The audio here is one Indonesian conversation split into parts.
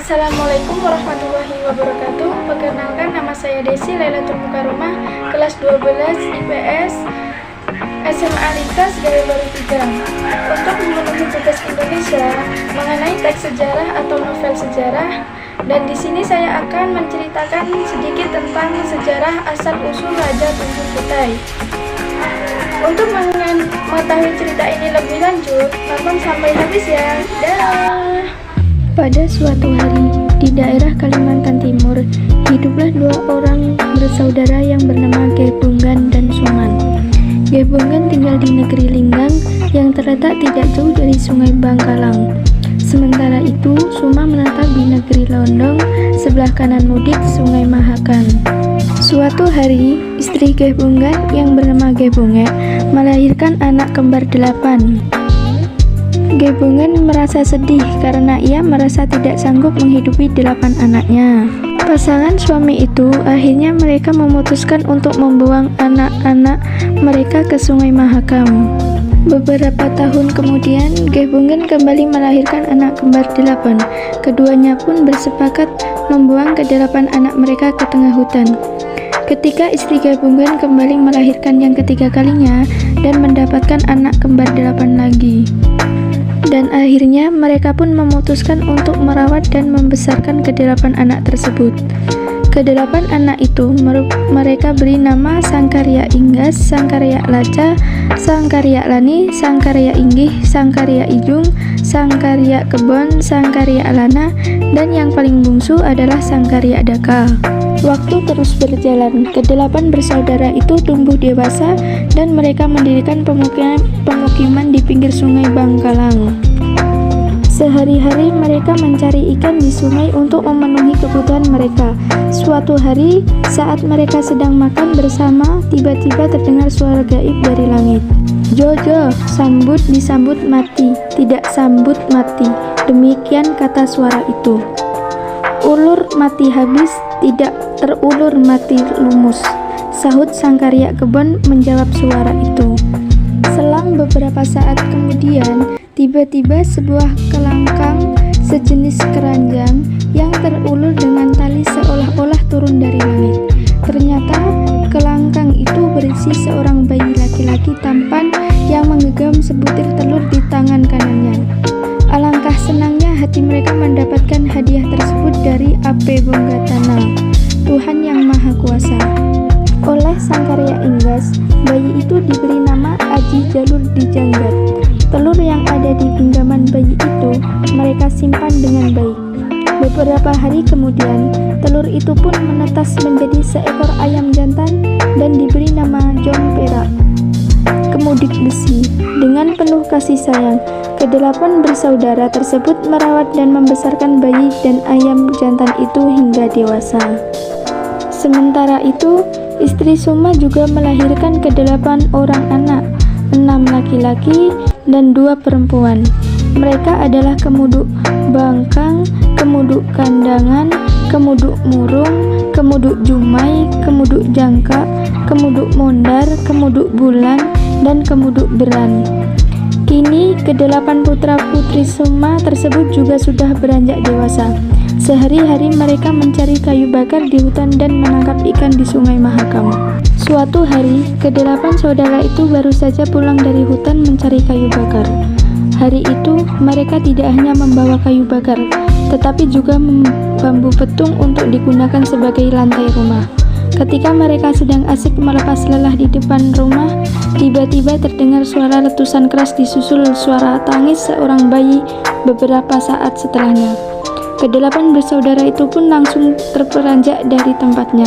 Assalamualaikum warahmatullahi wabarakatuh. Perkenalkan, nama saya Desi Lailatul Mukarramah, kelas 12 IPS SMA Lintas Gaya Baru 3. Untuk memenuhi tugas Indonesia mengenai teks sejarah atau novel sejarah, dan di sini saya akan menceritakan sedikit tentang sejarah asal-usul Raja Tunjung Kutai. Untuk mengetahui cerita ini lebih lanjut, nonton sampai habis ya. Dah. Pada suatu hari, di daerah Kalimantan Timur, hiduplah dua orang bersaudara yang bernama Gebongan dan Suman. Gebongan tinggal di negeri Linggang yang terletak tidak jauh dari Sungai Bangkalang. Sementara itu, Suma menetap di negeri Londong, sebelah kanan mudik Sungai Mahakam. Suatu hari, istri Gebongan yang bernama Gebonge melahirkan anak kembar 8. Gebongan merasa sedih karena ia merasa tidak sanggup menghidupi 8 anaknya. Pasangan suami itu akhirnya mereka memutuskan untuk membuang anak-anak mereka ke Sungai Mahakam. Beberapa tahun kemudian, Gebongan kembali melahirkan anak kembar 8. Keduanya pun bersepakat membuang ke-8 anak mereka ke tengah hutan. Ketika istri Gebongan kembali melahirkan yang ketiga kalinya dan mendapatkan anak kembar 8 lagi. Dan akhirnya mereka pun memutuskan untuk merawat dan membesarkan ke-8 anak tersebut. Ke-8 anak itu mereka beri nama Sangkarya Inggas, Sangkarya Laca, Sangkarya Lani, Sangkarya Inggih, Sangkarya Ijung, Sangkarya Kebon, Sangkarya Alana, dan yang paling bungsu adalah Sangkarya Daka. Waktu terus berjalan, ke-8 bersaudara itu tumbuh dewasa dan mereka mendirikan pemukiman di pinggir Sungai Bangkalang. Sehari-hari mereka mencari ikan di sungai untuk memenuhi kebutuhan mereka. Suatu hari, saat mereka sedang makan bersama, tiba-tiba terdengar suara gaib dari langit. "Jojo, sambut disambut mati, tidak sambut mati." Demikian kata suara itu. "Ulur mati habis, tidak terulur mati lumus," sahut Sangkarya Kebon menjawab suara itu. Selang beberapa saat kemudian, tiba-tiba sebuah kelangkang sejenis keranjang yang terulur dengan tali seolah-olah turun dari langit. Ternyata kelangkang itu berisi seorang bayi laki-laki tampan yang menggenggam sebutir telur di tangan kanannya. Alangkah senangnya hati mereka mendapatkan hadiah tersebut dari Ape Bonggatana, Tuhan yang Maha Kuasa. Oleh Sangkarya Inggas, bayi itu diberi nama Aji Jalur Dijanggat. Telur yang ada di genggaman bayi itu mereka simpan dengan baik. Beberapa hari kemudian, telur itu pun menetas menjadi seekor ayam jantan dan diberi nama Jong Perak. Kemudik besi, dengan penuh kasih sayang, ke-8 bersaudara tersebut merawat dan membesarkan bayi dan ayam jantan itu hingga dewasa. Sementara itu, istri Suma juga melahirkan ke-8 orang anak, 6 laki-laki dan 2 perempuan. Mereka adalah Kemuduk Bangkang, Kemuduk Kandangan, Kemuduk Murung, Kemuduk Jumai, Kemuduk Jangka, Kemuduk Mondar, Kemuduk Bulan, dan Kemuduk Beran. Kini ke-8 putra-putri Suma tersebut juga sudah beranjak dewasa. Sehari-hari mereka mencari kayu bakar di hutan dan menangkap ikan di Sungai Mahakam. Suatu hari, ke-8 saudara itu baru saja pulang dari hutan mencari kayu bakar. Hari itu, mereka tidak hanya membawa kayu bakar, tetapi juga bambu petung untuk digunakan sebagai lantai rumah. Ketika mereka sedang asik melepas lelah di depan rumah, tiba-tiba terdengar suara letusan keras disusul suara tangis seorang bayi beberapa saat setelahnya. Ke-8 bersaudara itu pun langsung terperanjak dari tempatnya.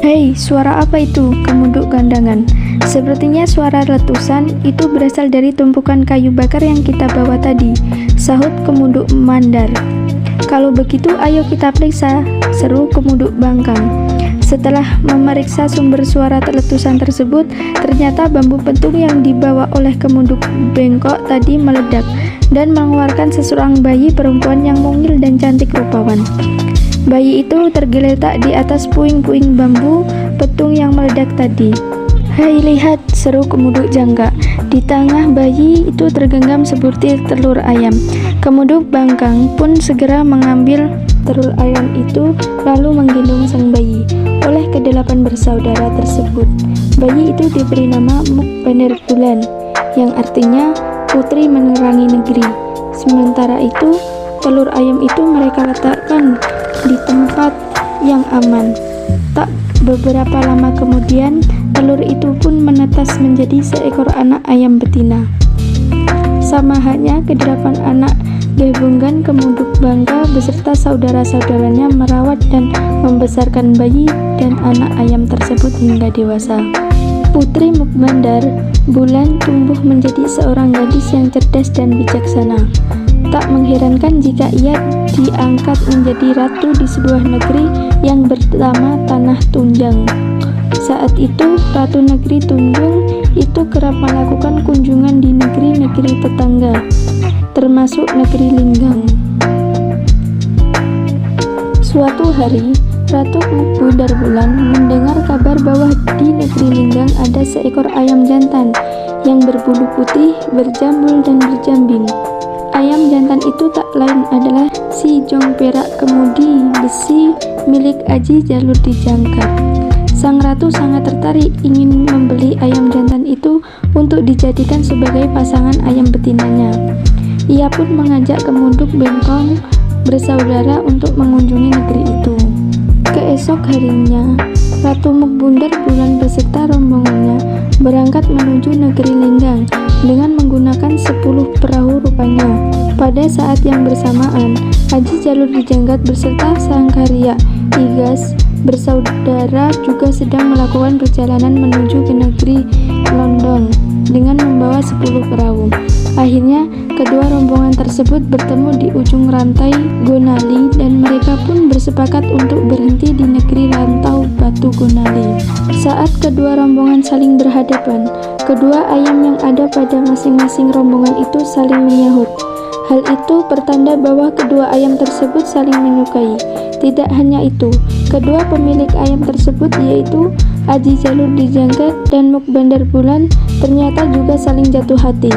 "Hei, suara apa itu?" Kemuduk Kandangan. "Sepertinya suara letusan itu berasal dari tumpukan kayu bakar yang kita bawa tadi," sahut Kemuduk Mandar. "Kalau begitu ayo kita periksa," seru Kemuduk Bangkang. Setelah memeriksa sumber suara letusan tersebut, ternyata bambu petung yang dibawa oleh Kemuduk Bengkok tadi meledak dan mengeluarkan seseorang bayi perempuan yang mungil dan cantik rupawan. Bayi itu tergeletak di atas puing-puing bambu petung yang meledak tadi. "Hai, lihat," seru Kemuduk Jangka. Di tengah bayi itu tergenggam sebutir telur ayam. Kemuduk Bangkang pun segera mengambil telur ayam itu lalu menggendong sang bayi. Oleh kedelapan bersaudara tersebut, bayi itu diberi nama Mukbandar Bulan, yang artinya putri menerangi negeri. Sementara itu, telur ayam itu mereka letakkan di tempat yang aman. Tak beberapa lama kemudian, telur itu pun menetas menjadi seekor anak ayam betina. Sama halnya kedelapan anak Gebunggan Kemuduk Bangka beserta saudara-saudaranya merawat dan membesarkan bayi dan anak ayam tersebut hingga dewasa. Putri Mukbandar Bulan tumbuh menjadi seorang gadis yang cerdas dan bijaksana. Tak mengherankan jika ia diangkat menjadi ratu di sebuah negeri yang bernama Tanah Tunjang. Saat itu, Ratu Negeri Tunjung itu kerap melakukan kunjungan di negeri-negeri tetangga, termasuk negeri Linggang. Suatu hari, Ratu Mukbandar Bulan mendengar kabar bahwa di negeri Linggang ada seekor ayam jantan yang berbulu putih, berjambul dan berjambing. Ayam jantan itu tak lain adalah si Jong Perak Kemudi Besi milik Aji Jalur Dijangkat. Sang ratu sangat tertarik ingin membeli ayam jantan itu untuk dijadikan sebagai pasangan ayam betinanya. Ia pun mengajak Kemuduk Bengkong bersaudara untuk mengunjungi negeri itu. Keesok harinya, Ratu Mukbandar Bulan beserta rombongannya berangkat menuju negeri Linggang dengan menggunakan 10 perahu rupanya. Pada saat yang bersamaan, Aji Jalur Dijangkat beserta sang karya Igas bersaudara juga sedang melakukan perjalanan menuju ke negeri London dengan membawa 10 perahu. Akhirnya, kedua rombongan tersebut bertemu di ujung rantai Gonali dan mereka pun bersepakat untuk berhenti di negeri Rantau Batu Gonali. Saat kedua rombongan saling berhadapan, kedua ayam yang ada pada masing-masing rombongan itu saling menyahut. Hal itu pertanda bahwa kedua ayam tersebut saling menyukai. Tidak hanya itu, kedua pemilik ayam tersebut yaitu Aji Jalur Dijangkat dan Mukbandar Bulan ternyata juga saling jatuh hati.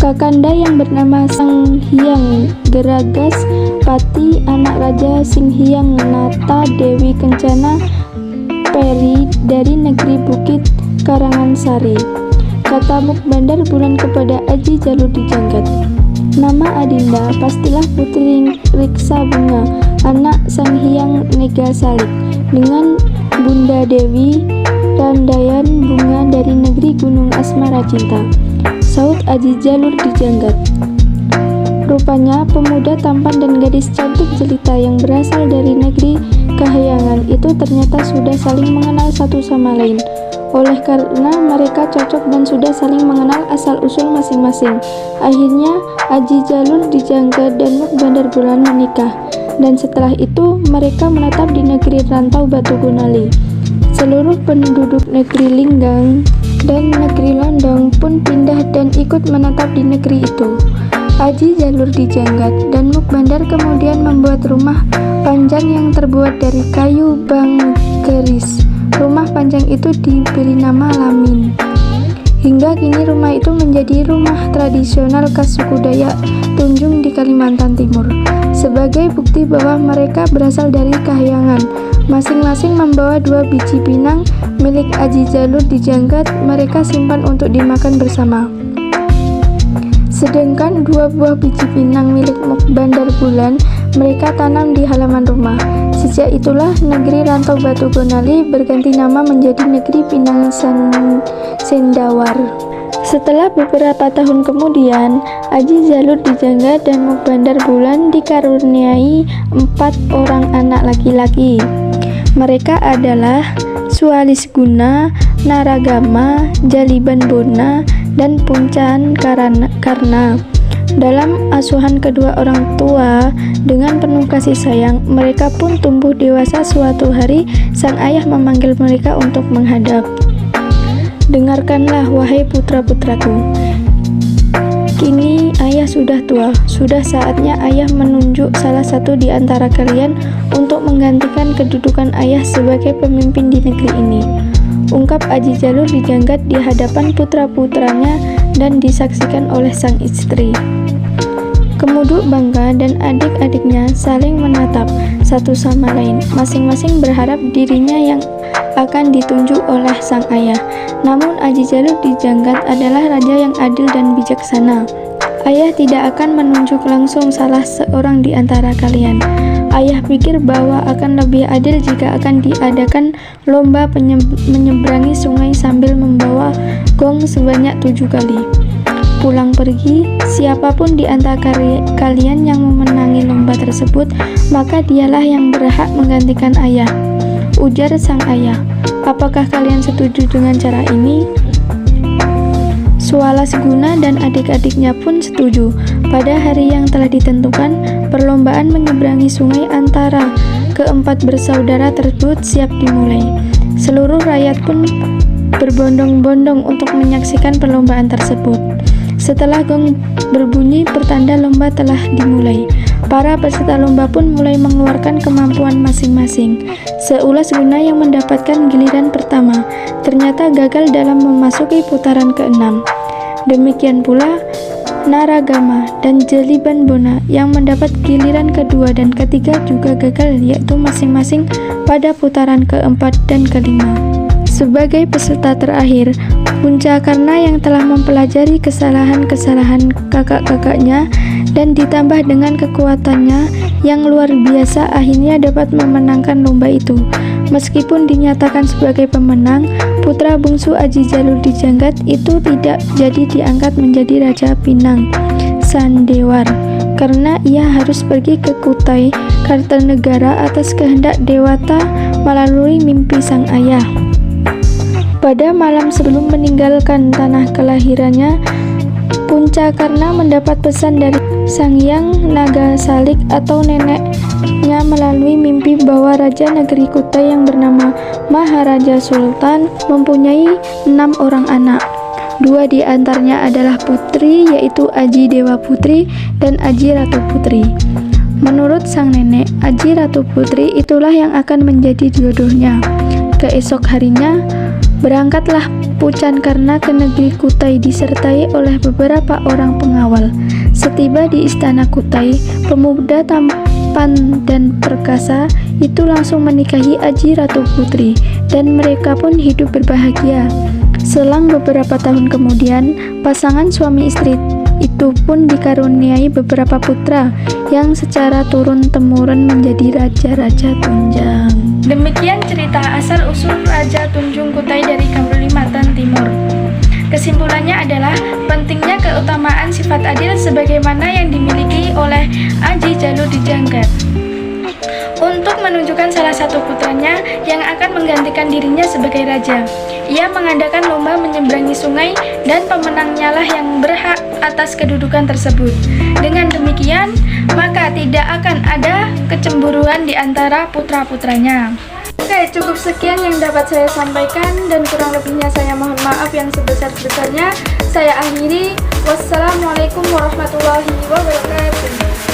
Kakanda yang bernama Sang Hyang Geragas Pati, anak Raja Singhyang Nata Dewi Kencana Peri dari negeri Bukit Karangansari. Kata Mukbandar Bulan kepada Aji Jalur Dijangkat, "Nama Adinda pastilah Putri Riksa Bunga, anak Sang Hyang Nega Salik, dengan Bunda Dewi Randayan Bunga dari negeri Gunung Asmara Cinta," saut Aji Jalur Dijangkat. Rupanya pemuda tampan dan gadis cantik jelita yang berasal dari negeri Kahyangan itu ternyata sudah saling mengenal satu sama lain. Oleh karena mereka cocok dan sudah saling mengenal asal-usul masing-masing, akhirnya Aji Jalur Dijangkat dan Mukbandar Bulan menikah, dan setelah itu mereka menetap di negeri Rantau Batu Gonali. Seluruh penduduk negeri Linggang dan negeri London pun pindah dan ikut menetap di negeri itu. Aji Jalur Dijangkat dan Mukbandar kemudian membuat rumah panjang yang terbuat dari kayu bangkeris. Rumah panjang itu diberi nama Lamin. Hingga kini rumah itu menjadi rumah tradisional khas suku Dayak Tunjung di Kalimantan Timur. Sebagai bukti bahwa mereka berasal dari Kahyangan, masing-masing membawa 2 biji pinang milik Aji Jalur Dijangkat mereka simpan untuk dimakan bersama. Sedangkan 2 buah biji pinang milik Mukbandar Bulan mereka tanam di halaman rumah. Sejak itulah negeri Rantau Batu Gonali berganti nama menjadi negeri Pinang Sendawar. Setelah beberapa tahun kemudian, Aji Jalur Dijangkat dan Mukbandar Bulan dikaruniai 4 orang anak laki-laki. Mereka adalah Sualis Guna, Naragama, Jaliban Bona, dan Puncan Karna. Dalam asuhan kedua orang tua dengan penuh kasih sayang, mereka pun tumbuh dewasa. Suatu hari, sang ayah memanggil mereka untuk menghadap. "Dengarkanlah, wahai putra-putraku. Kini ayah sudah tua. Sudah saatnya ayah menunjuk salah satu di antara kalian untuk menggantikan kedudukan ayah sebagai pemimpin di negeri ini," ungkap Aji Jalur Dijangkat di hadapan putra-putranya dan disaksikan oleh sang istri. Kemuduk bangga dan adik-adiknya saling menatap satu sama lain, masing-masing berharap dirinya yang akan ditunjuk oleh sang ayah. Namun Aji Jaluk Dijanggat adalah raja yang adil dan bijaksana. Ayah tidak akan menunjuk langsung salah seorang di antara kalian. Ayah pikir bahwa akan lebih adil jika akan diadakan lomba menyeberangi sungai sambil membawa gong sebanyak 7 kali. Pulang pergi, siapapun di antara kalian yang memenangi lomba tersebut, maka dialah yang berhak menggantikan ayah. Ujar sang ayah, apakah kalian setuju dengan cara ini? Suala Seguna dan adik-adiknya pun setuju. Pada hari yang telah ditentukan, perlombaan menyeberangi sungai antara keempat bersaudara tersebut siap dimulai. Seluruh rakyat pun berbondong-bondong untuk menyaksikan perlombaan tersebut. Setelah gong berbunyi, pertanda lomba telah dimulai. Para peserta lomba pun mulai mengeluarkan kemampuan masing-masing. Seulas Guna yang mendapatkan giliran pertama, ternyata gagal dalam memasuki putaran ke-6. Demikian pula Naragama dan Jeliban Bona yang mendapat giliran kedua dan ketiga juga gagal, yaitu masing-masing pada putaran ke-4 dan ke-5. Sebagai peserta terakhir, Puncakarna yang telah mempelajari kesalahan-kesalahan kakak-kakaknya dan ditambah dengan kekuatannya yang luar biasa akhirnya dapat memenangkan lomba itu. Meskipun dinyatakan sebagai pemenang, putra bungsu Aji Jaluk Dijanggat itu tidak jadi diangkat menjadi Raja Pinang Sandewar karena ia harus pergi ke Kutai Kartanegara atas kehendak Dewata melalui mimpi sang ayah. Pada malam sebelum meninggalkan tanah kelahirannya, Puncakarna mendapat pesan dari Sang Hyang Naga Salik atau neneknya melalui mimpi bahwa Raja Negeri Kutai yang bernama Maharaja Sultan mempunyai 6 orang anak. 2 di antaranya adalah putri, yaitu Aji Dewa Putri dan Aji Ratu Putri. Menurut sang nenek, Aji Ratu Putri itulah yang akan menjadi jodohnya. Keesok harinya, berangkatlah Puncakarna ke negeri Kutai disertai oleh beberapa orang pengawal. Setiba di istana Kutai, pemuda tampan dan perkasa itu langsung menikahi Aji Ratu Putri dan mereka pun hidup berbahagia. Selang beberapa tahun kemudian, pasangan suami istri itu pun dikaruniai beberapa putra yang secara turun-temurun menjadi raja-raja tunjang. Demikian cerita asal-usul Raja Tunjung Kutai dari Kalimantan Timur. Kesimpulannya adalah pentingnya keutamaan sifat adil sebagaimana yang dimiliki oleh Aji Jaluk Dijanggat. Untuk menunjukkan salah satu putranya yang akan menggantikan dirinya sebagai raja, ia mengadakan lomba menyeberangi sungai dan pemenangnya lah yang berhak atas kedudukan tersebut. Dengan demikian, maka tidak akan ada kecemburuan di antara putra-putranya. Oke, cukup sekian yang dapat saya sampaikan dan kurang lebihnya saya mohon maaf yang sebesar-besarnya. Saya akhiri. Wassalamualaikum warahmatullahi wabarakatuh.